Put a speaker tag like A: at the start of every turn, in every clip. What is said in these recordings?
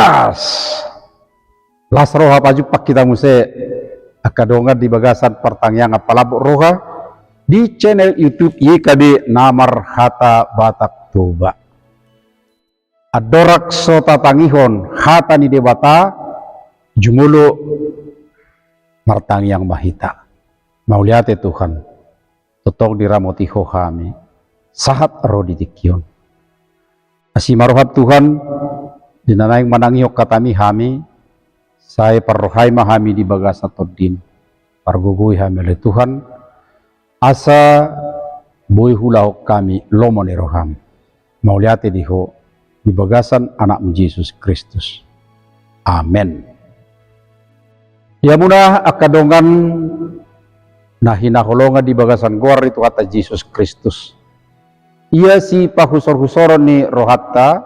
A: gas las roha pajupak kita muse akadonga di bagasan pertanyaan apalabok roha di channel YouTube YKB Namar Hata Batak Toba adorak sota tangihon hata ni debata jumulo martang yang mahita mauliate Tuhan totong diramotiho kami sahat rodi dikion asimarohat Tuhan dinanaing manangiok katami kami saya parrohai mahami di bagas atodin pargugui kami oleh Tuhan asa boy hulahok kami lomone roham mauliate diho di bagasan anak Yesus Kristus. Amen. Ya munah akadongan nahinaholongan di bagasan gor itu kata Yesus Kristus. Ia si pahusor-husoron ni rohatta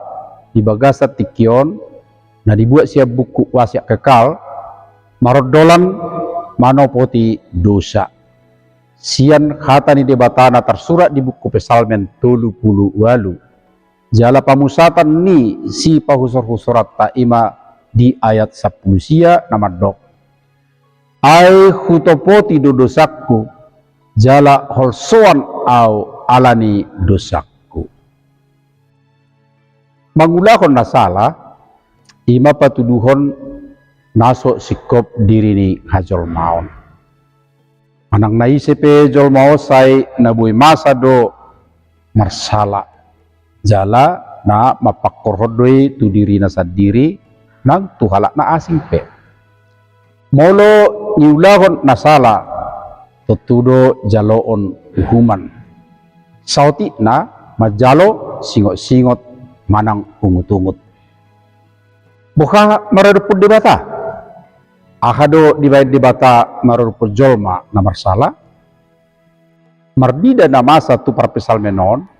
A: di bagasan tikion na dibuat siap buku wasiat kekal marodolan manopoti dosa. Sian kata ni debatana tersurat di buku Pesalmen 38. Jala pamusatan ni si pahusor-husorat taima di ayat 10 sia nama dok. Ai hutopoti do dosakku jala holsoan au alani dosakku. Mangulahon na salah ima patuduhon naso sikop diri ni hajol maon. Anang naisepe jol mao say nabuy masa do marsala. Jala na mapakkorhodoi tu diri na sadiri nang tuhalak na asing pe. Molo niulahon na sala tutudo jaloon human. Sauti na majalo singot-singot manang ungut-ungut. Buka mararupod debata. Ahado dibayad debata mararupod jolma na marsala. Marbida na masa tu parpesal menon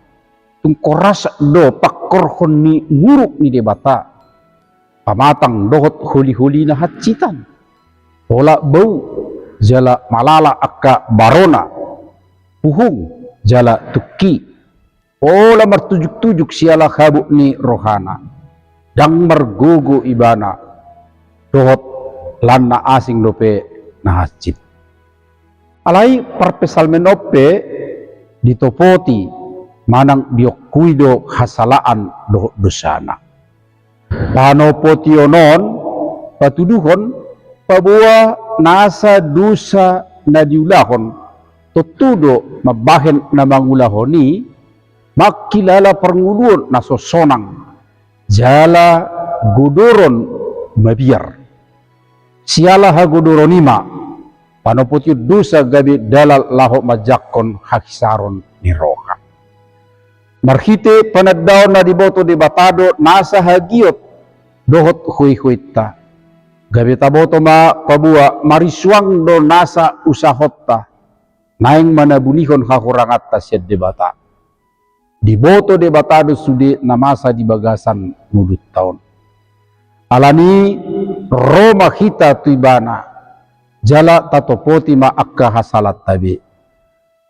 A: tung koras do pakkorhon ni nguruk ni debata pamatang dohot huli-huli na hatsitan tola bau jala malala akka barona puhung jala tuki ola martujuk-tujuk siala habuk ni rohana dang margogo ibana dohot lanna asing dope na hatsit alai parpesal menope ditopoti manang diokkuido hasalaan do dosana. Panopotionon patuduhon pabuwa nasa dosa na diulahon tutudo mabahen na mangulahoni makilala panguluon na sosonang jala gudoron mabiyar. Siala ha gudoronima panopotio dosa gabi dalal laho majakon hakisaron ni roha. Marhite panadaw na diboto debatado nasa hagiot dohot huy-huyta. Gabi taboto ma pabuwa mariswang do nasa usahotta naing manabunihon hakurangat ta siya debata. Diboto debatado sudi na masa di bagasan mulut taon. Alani Roma kita tuibana jala tatopoti ma akka hasalat tabi.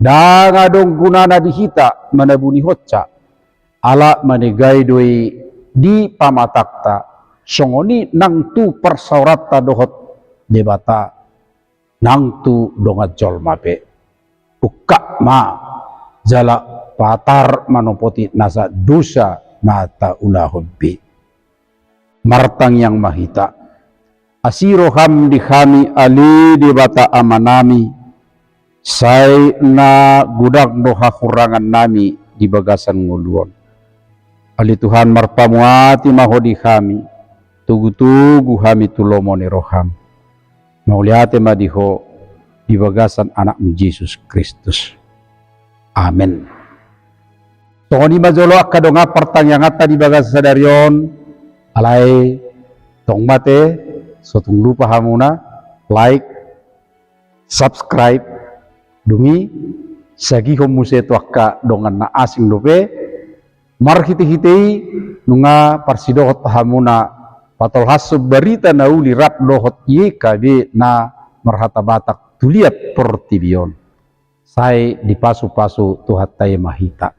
A: Dangadong gunana dihita manabuni hotca ala manegay doi di pamatakta songoni nang tu persaurata dohot debata nang tu dongat jol mape ukak ma jala patar manopoti nasa dosa mata ulahobbi martang yang mahita asiroham di kami ali debata amanami say na gudak doha kurangan nami di bagasan nguluon. Ali Tuhan marpamuati mahodi kami, tugu-tugu kami tulomoni roham. Mauliate madiho di bagasan anak ni Yesus Kristus. Amen. Tongoni majolo akadonga pertanyaan di bagasan sadarion, alay tong mate, sotung lupa hamuna, like, subscribe, dungi sagi homuse tuaka dongan na asing dope marhiti-hitei nunga parsidohot hamuna patol hasub berita na uli rak dohot YKB na marhata batak tuliat portibion say dipasu-pasu tuhat tayo mahita